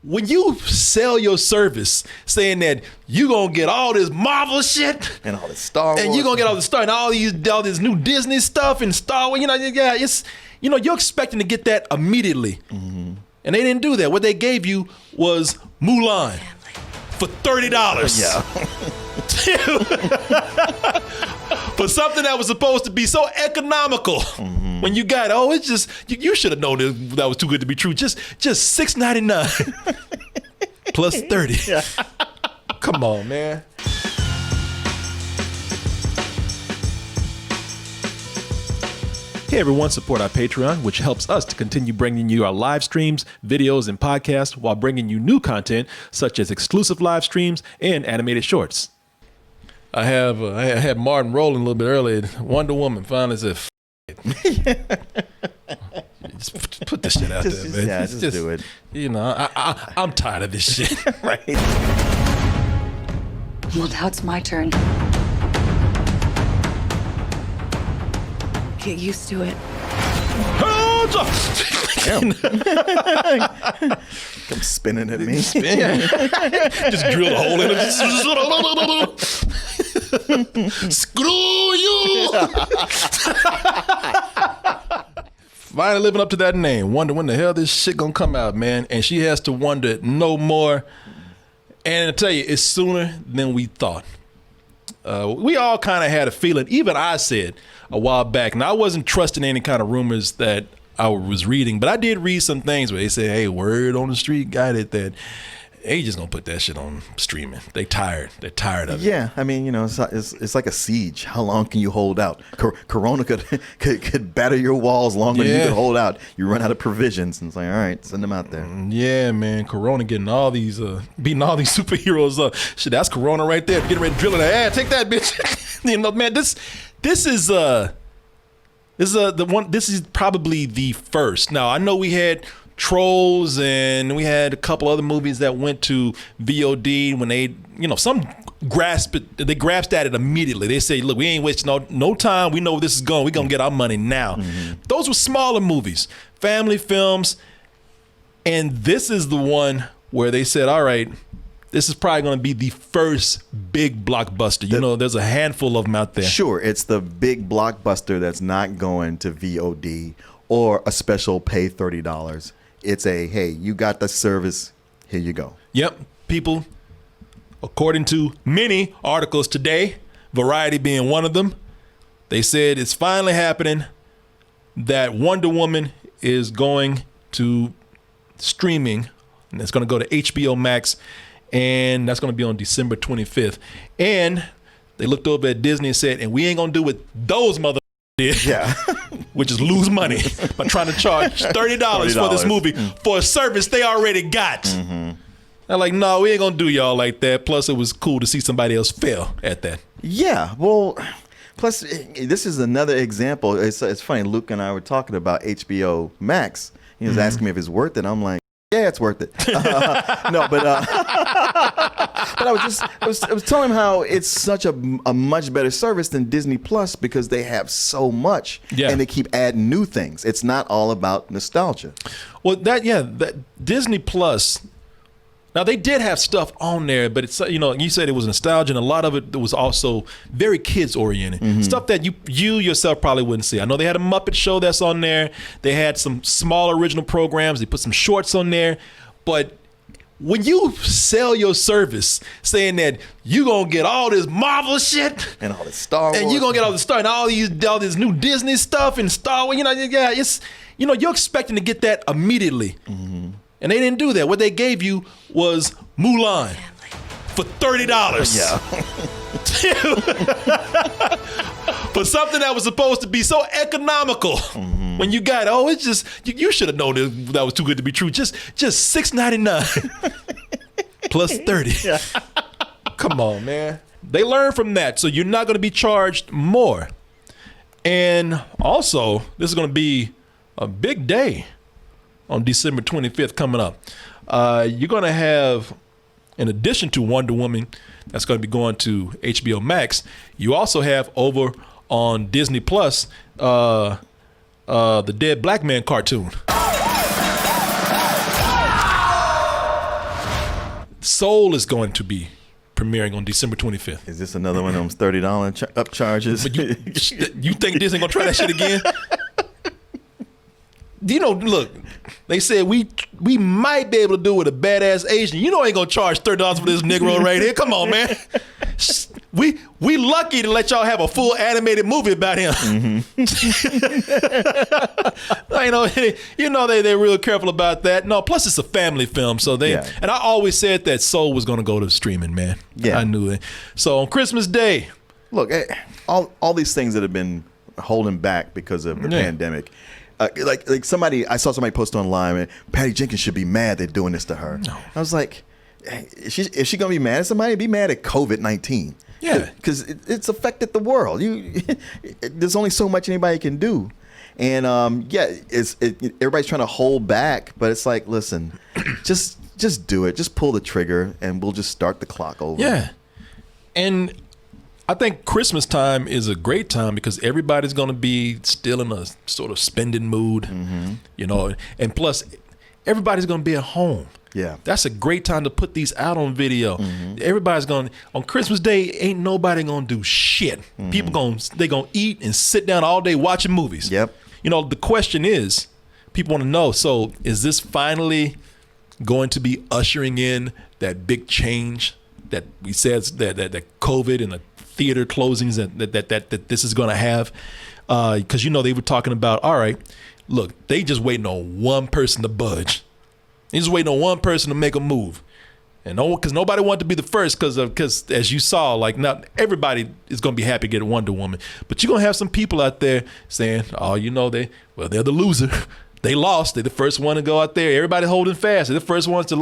when you sell your service saying that you gonna get all this Marvel shit and all this Star Wars, and you gonna get all this Star and all this new Disney stuff and Star Wars, it's you're expecting to get that immediately, and they didn't do that. What they gave you was Mulan for $30. Yeah. For something that was supposed to be so economical. When you got it's just you should have known that was too good to be true. Just $6.99 plus 30. Yeah. Come on, man. Hey everyone, support our Patreon, which helps us to continue bringing you our live streams, videos, and podcasts while bringing you new content such as exclusive live streams and animated shorts. I had Martin rolling a little bit earlier. Wonder Woman finally said, just put this shit out there, man. Yeah, just do it. I'm tired of this shit. Right. Well, now it's my turn. Get used to it. Come spinning at me. Just drill a hole in it. Screw you. Finally living up to that name. Wonder when the hell this shit gonna come out, man. And she has to wonder no more. And I tell you, it's sooner than we thought. We all kind of had a feeling. Even I said a while back, and I wasn't trusting any kind of rumors that I was reading, but I did read some things where they said, hey, word on the street got it that they just gonna put that shit on streaming. They're tired of it. Yeah, I mean, it's like a siege. How long can you hold out? Corona could batter your walls longer than you could hold out. You run out of provisions, and it's like, all right, send them out there. Yeah, man, Corona getting all these, beating all these superheroes up. Shit, that's Corona right there. Getting ready to drill in their ass. Take that, bitch. Man, this is probably the first. Now I know we had Trolls and we had a couple other movies that went to VOD when they, some grasped at it immediately. They say, look, we ain't wasting no time. We know where this is going. We're going to get our money now. Those were smaller movies, family films. And this is the one where they said, all right, this is probably going to be the first big blockbuster. There's a handful of them out there. Sure, it's the big blockbuster that's not going to VOD or a special pay $30. It's hey, you got the service, here you go. Yep, people, according to many articles today, Variety being one of them, they said it's finally happening that Wonder Woman is going to streaming, and it's going to go to HBO Max, and that's going to be on December 25th. And they looked over at Disney and said, and we ain't going to do what those motherfuckers did. Yeah. Which is lose money by trying to charge $30 for this movie for a service they already got. They're like, no, we ain't gonna do y'all like that. Plus, it was cool to see somebody else fail at that. Yeah, well, plus this is another example. It's funny. Luke and I were talking about HBO Max. He was asking me if it's worth it. I'm like, yeah, it's worth it. No, but I was telling him how it's such a much better service than Disney Plus because they have so much and they keep adding new things. It's not all about nostalgia. Well, that Disney Plus. Now they did have stuff on there, but it's you said it was nostalgia, and a lot of it was also very kids oriented stuff that you yourself probably wouldn't see. I know they had a Muppet Show that's on there. They had some small original programs. They put some shorts on there, but when you sell your service saying that you gonna get all this Marvel shit and all this Star Wars, and you gonna get all the Star and all this new Disney stuff and Star Wars, it's you're expecting to get that immediately. And they didn't do that. What they gave you was Mulan for $30. Yeah. For something that was supposed to be so economical. When you got it's just you should have known that was too good to be true. Just $6.99 plus 30. Yeah. Come on, man. They learned from that, so you're not going to be charged more. And also, this is going to be a big day. On December 25th coming up. You're going to have, in addition to Wonder Woman, that's going to be going to HBO Max, you also have over on Disney Plus, the Dead Black Man cartoon. Soul is going to be premiering on December 25th. Is this another one of those $30 upcharges? But you think Disney gonna try that shit again? You know, look, they said we might be able to do it with a badass Asian. You know, ain't gonna charge $30 for this Negro right here. Come on, man. We lucky to let y'all have a full animated movie about him. You know they're real careful about that. No, plus it's a family film, so and I always said that Soul was gonna go to streaming, man. Yeah, I knew it. So on Christmas Day, look, all these things that have been holding back because of the pandemic. Like somebody, I saw somebody post online, man, Patty Jenkins should be mad they're doing this to her. No. I was like, is she gonna be mad at somebody? Be mad at COVID-19. Yeah, because it's affected the world. There's only so much anybody can do, and everybody's trying to hold back, but it's like, listen, just do it, just pull the trigger, and we'll just start the clock over. Yeah, and I think Christmas time is a great time because everybody's going to be still in a sort of spending mood, you know, and plus everybody's going to be at home. Yeah, that's a great time to put these out on video. Everybody's going on Christmas Day. Ain't nobody gonna do shit. People gonna eat and sit down all day watching movies. Yep. You know, the question is, people want to know. So, is this finally going to be ushering in that big change that we said that COVID and the theater closings that this is going to have? Because you know they were talking about. All right, look, they just waiting on one person to budge. He's waiting on one person to make a move, and because nobody wanted to be the first, because as you saw, like not everybody is going to be happy to get a Wonder Woman, but you're going to have some people out there saying, oh, you know, they're the loser, they lost, they're the first one to go out there, everybody holding fast, they're the first ones to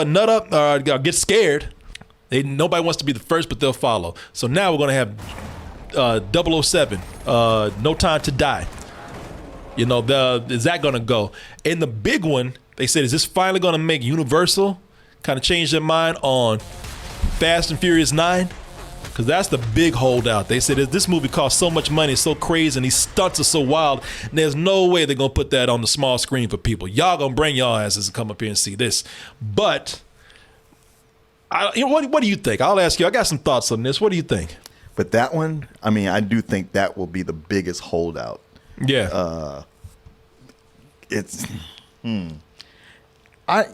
nut up or get scared. Nobody wants to be the first, but they'll follow. So now we're going to have 007, No Time to Die. You know, is that going to go? And the big one, they said, is this finally going to make Universal kind of change their mind on Fast and Furious 9? Because that's the big holdout. They said this movie costs so much money, it's so crazy, and these stunts are so wild, and there's no way they're going to put that on the small screen for people. Y'all going to bring y'all asses to come up here and see this. But, what do you think? I'll ask you. I got some thoughts on this. What do you think? But that one, I mean, I do think that will be the biggest holdout. Yeah. It's I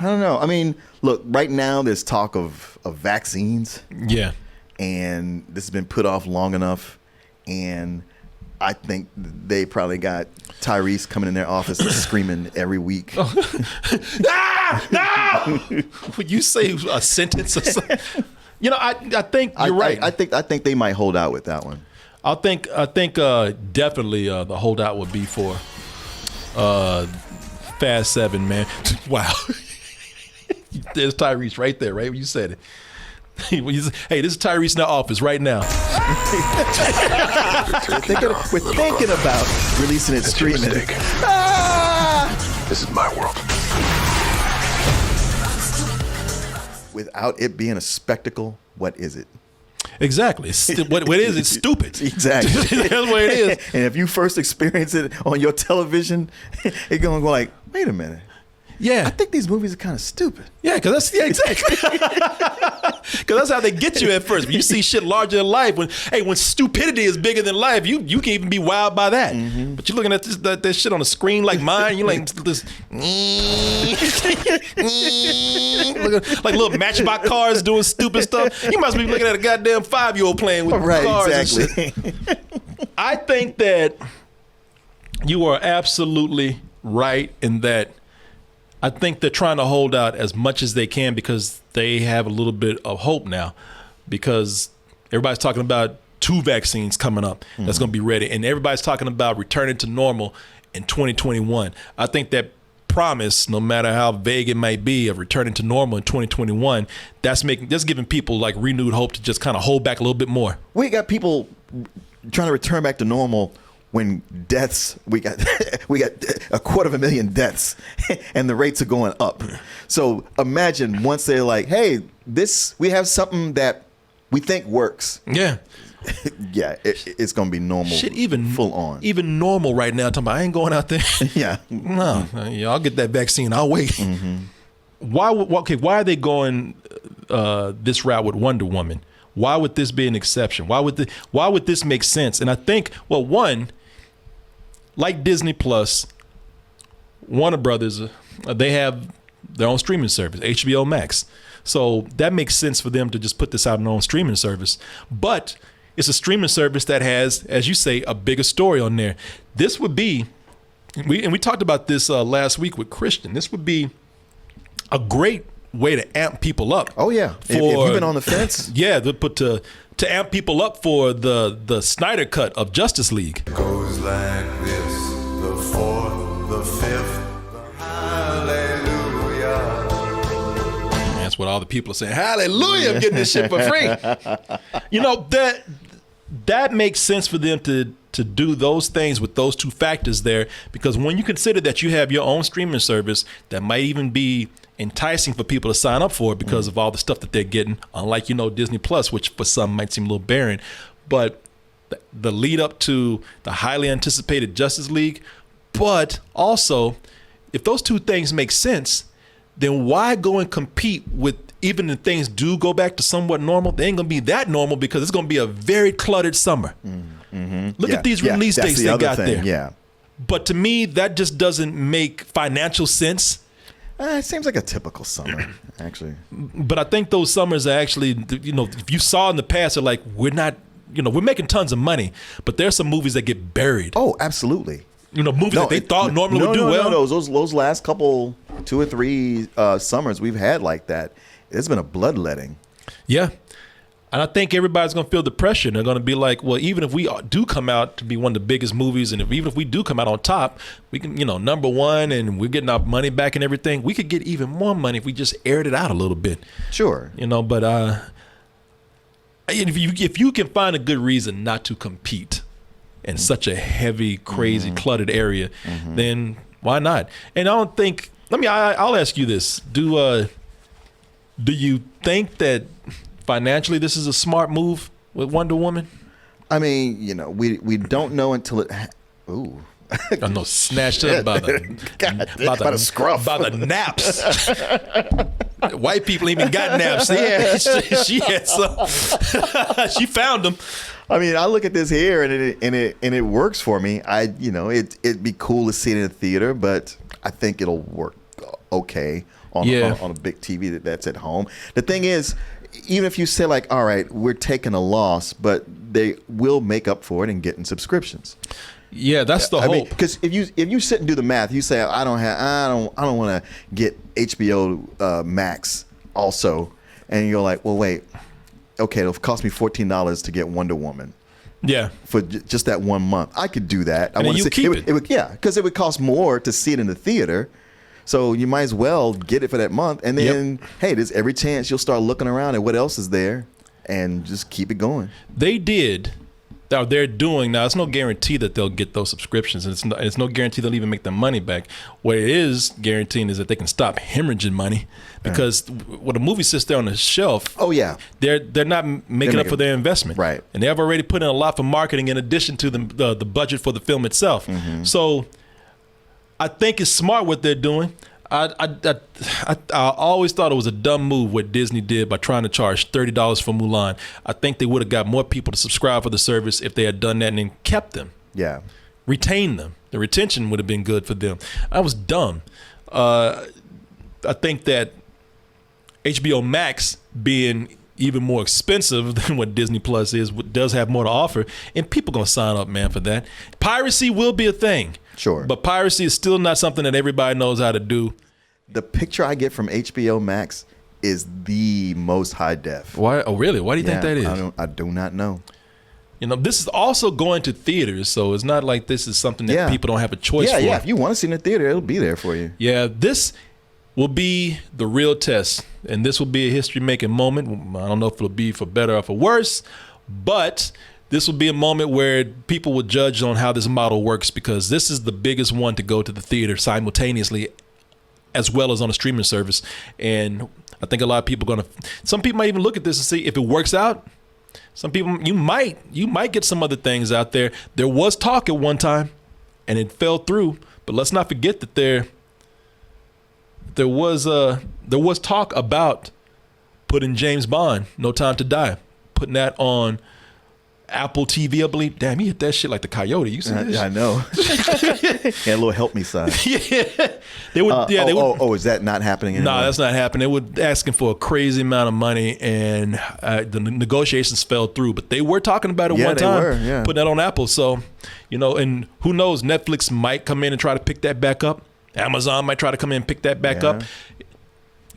don't know. I mean, look, right now there's talk of vaccines. Yeah. And this has been put off long enough, and I think they probably got Tyrese coming in their office and screaming every week. No! Would you say a sentence or something? You know, I think you're right. I think they might hold out with that one. I think definitely the holdout would be for Fast 7, man. Wow. There's Tyrese right there, right when you said it. Hey, this is Tyrese in the office right now. We're thinking about releasing it streaming. This is my world. Without it being a spectacle, what is it? Exactly. What it is, it's stupid. Exactly. That's what it is. And if you first experience it on your television, it's going to go like, wait a minute. Yeah. I think these movies are kind of stupid. Yeah, exactly. Because that's how they get you at first. When you see shit larger than life, when stupidity is bigger than life, you can even be wowed by that. Mm-hmm. But you're looking at that shit on a screen like mine, you're like this, like little Matchbox cars doing stupid stuff. You must be looking at a goddamn 5-year-old playing with cars exactly. And shit. I think that you are absolutely right in that. I think they're trying to hold out as much as they can because they have a little bit of hope now, because everybody's talking about 2 vaccines coming up that's going to be ready, and everybody's talking about returning to normal in 2021. I think that promise, no matter how vague it might be, of returning to normal in 2021, that's giving people like renewed hope to just kind of hold back a little bit more. We got people trying to return back to normal when deaths, we got 250,000 deaths and the rates are going up. So imagine once they're like, hey, we have something that we think works. Yeah. Yeah, it's going to be normal. Shit, even full on. Even normal right now, talking about I ain't going out there. Yeah. No, I'll get that vaccine. I'll wait. Mm-hmm. why are they going this route with Wonder Woman? Why would this be an exception? Why would this make sense? And I think, well, one, like Disney Plus, Warner Brothers, they have their own streaming service, HBO Max. So that makes sense for them to just put this out on their own streaming service. But it's a streaming service that has, as you say, a bigger story on there. This would be, we talked about this last week with Christian. This would be a great way to amp people up. Oh yeah, if you've been on the fence, yeah, to amp people up for the Snyder cut of Justice League. It goes like this: the fourth, the fifth, hallelujah. That's what all the people are saying. Hallelujah! I'm getting this shit for free. You know, that makes sense for them to do those things with those two factors there, because when you consider that you have your own streaming service that might even be enticing for people to sign up for it because of all the stuff that they're getting, unlike, you know, Disney Plus, which for some might seem a little barren. But the lead up to the highly anticipated Justice League, but also if those two things make sense, then why go and compete with, even if things do go back to somewhat normal, they ain't gonna be that normal because it's gonna be a very cluttered summer. Look at these release dates they got there. Yeah. But to me, that just doesn't make financial sense. It seems like a typical summer, actually. But I think those summers are actually, you know, if you saw in the past, they're like, we're not, you know, we're making tons of money, but there's some movies that get buried. Oh, absolutely. You know, movies that they thought normally would do well. No, those last couple, 2 or 3 summers we've had like that, it's been a bloodletting. Yeah. And I think everybody's going to feel the pressure. They're going to be like, well, even if we do come out to be one of the biggest movies, and even if we do come out on top, we can, you know, #1, and we're getting our money back and everything. We could get even more money if we just aired it out a little bit. Sure. You know, but if you can find a good reason not to compete in such a heavy, crazy, cluttered area, then why not? And I don't think, I'll ask you this. Do you think that financially this is a smart move with Wonder Woman? I mean, you know, we don't know until it. Ooh. I know, snatched up by the scruff, by the naps. White people even got naps. Yeah, she had some. She found them. I mean, I look at this here and it works for me. It'd be cool to see it in a theater, but I think it'll work okay on a big TV that's at home. The thing is, even if you say like, all right, we're taking a loss, but they will make up for it in getting subscriptions. Yeah, that's the hope. Because if you sit and do the math, you say I don't want to get HBO Max also, and you're like, well, wait, okay, it'll cost me $14 to get Wonder Woman. Yeah, for just that 1 month, I could do that. And you keep it. Because it would cost more to see it in the theater. So you might as well get it for that month, and then hey, there's every chance you'll start looking around at what else is there, and just keep it going. They did. Now they're doing now. It's no guarantee that they'll get those subscriptions, and it's no guarantee they'll even make their money back. What it is guaranteeing is that they can stop hemorrhaging money, because when a movie sits there on the shelf, they're not making up for their investment, right? And they have already put in a lot for marketing in addition to the budget for the film itself. So I think it's smart what they're doing. I always thought it was a dumb move what Disney did by trying to charge $30 for Mulan. I think they would have got more people to subscribe for the service if they had done that and then kept them. Yeah. Retained them. The retention would have been good for them. I was dumb. I think that HBO Max being even more expensive than what Disney Plus is does have more to offer, and people gonna sign up, man, for that. Piracy will be a thing. Sure. But piracy is still not something that everybody knows how to do. The picture I get from HBO Max is the most high def. Why? Oh, really? Why do you think that is? I do not know. You know, this is also going to theaters, so it's not like this is something that people don't have a choice for. Yeah, if you want to see it in the theater, it'll be there for you. Yeah, this will be the real test, and this will be a history-making moment. I don't know if it'll be for better or for worse, but this will be a moment where people will judge on how this model works, because this is the biggest one to go to the theater simultaneously as well as on a streaming service. And I think a lot of people some people might even look at this and see if it works out. Some people, you might get some other things out there. There was talk at one time and it fell through, but let's not forget that there was talk about putting James Bond, No Time to Die, putting that on Apple TV, I believe. Damn, he hit that shit like the coyote. You see this? I know. And a little help me sign. Yeah. They would. Is that not happening anymore? No, that's not happening. They were asking for a crazy amount of money, and the negotiations fell through. But they were talking about it one time, putting that on Apple. So, and who knows? Netflix might come in and try to pick that back up. Amazon might try to come in and pick that back up.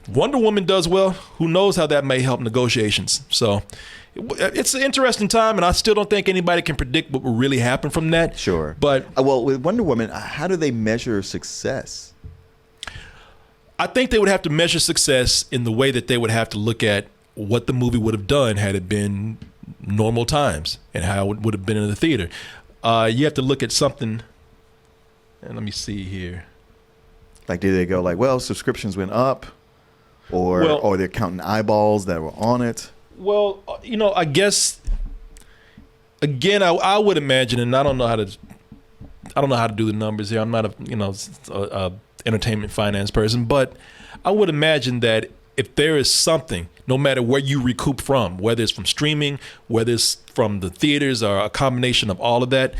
Wonder Woman does well. Who knows how that may help negotiations? So it's an interesting time, and I still don't think anybody can predict what will really happen from that. Sure. But with Wonder Woman, how do they measure success? I think they would have to measure success in the way that they would have to look at what the movie would have done had it been normal times and how it would have been in the theater. You have to look at something, and let me see here. Like, did they go like, well, subscriptions went up, or they're counting eyeballs that were on it? Well, I guess again, I would imagine, and I don't know how to do the numbers here. I'm not a entertainment finance person, but I would imagine that if there is something, no matter where you recoup from, whether it's from streaming, whether it's from the theaters, or a combination of all of that,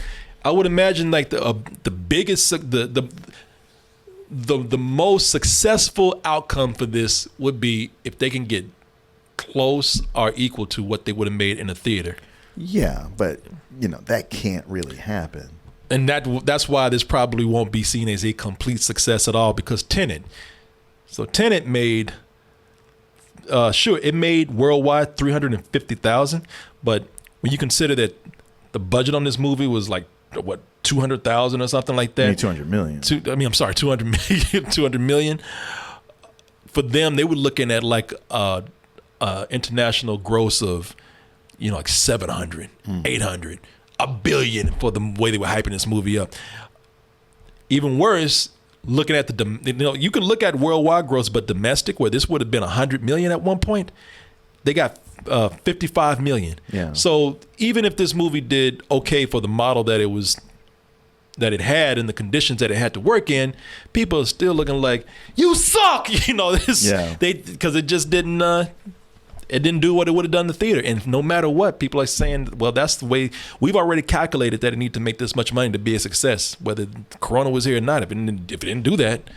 I would imagine like the biggest, the most successful outcome for this would be if they can get close or equal to what they would have made in a theater. Yeah, but that can't really happen. And that's why this probably won't be seen as a complete success at all, because Tenant made it made worldwide $350,000, but when you consider that the budget on this movie was like what, $200,000 or something like that. $200 million. $200 million. For them, they were looking at like international gross of, like 700, 800, $1 billion for the way they were hyping this movie up. Even worse, looking at you can look at worldwide gross, but domestic, where this would have been 100 million at one point, they got 55 million. Yeah. So even if this movie did okay for the model that it had and the conditions that it had to work in, people are still looking like, you suck, because it just didn't do what it would have done in the theater. And no matter what, people are saying, well, that's the way we've already calculated that it need to make this much money to be a success, whether Corona was here or not. If it didn't do that,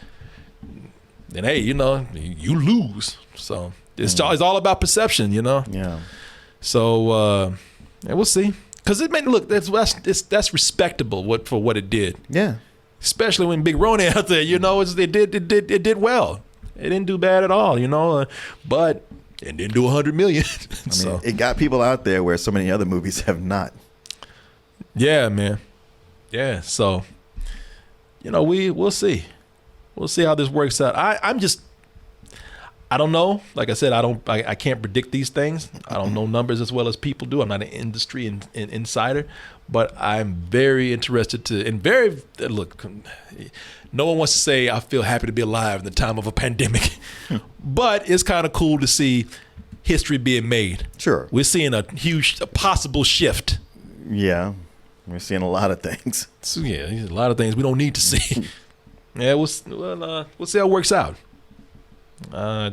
then hey, you lose. So it's all about perception, Yeah. So we'll see. Because it made look that's respectable for what it did. Yeah. Especially when Big Roni out there, it did well. It didn't do bad at all, but it didn't do 100 million. So it got people out there where so many other movies have not. Yeah, man. Yeah. So we'll see. We'll see how this works out. I don't know. Like I said, I can't predict these things. I don't know numbers as well as people do. I'm not an industry insider, but I'm very interested look, no one wants to say I feel happy to be alive in the time of a pandemic, but it's kind of cool to see history being made. Sure. We're seeing a possible shift. Yeah. We're seeing a lot of things. So, yeah, a lot of things we don't need to see. Yeah, we'll see how it works out. All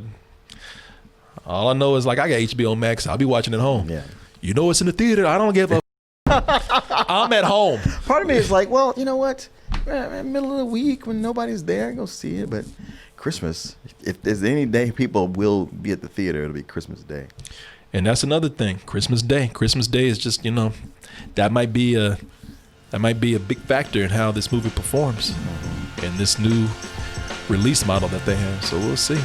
I know is like I got HBO Max. I'll be watching at home. Yeah. It's in the theater. I don't give a. I'm at home. Part of me is like, well, you know what? Middle of the week when nobody's there, go see it. But Christmas, if there's any day people will be at the theater, it'll be Christmas Day. And that's another thing. Christmas Day. Christmas Day is just that might be a big factor in how this movie performs and this new release model that they have. So we'll see.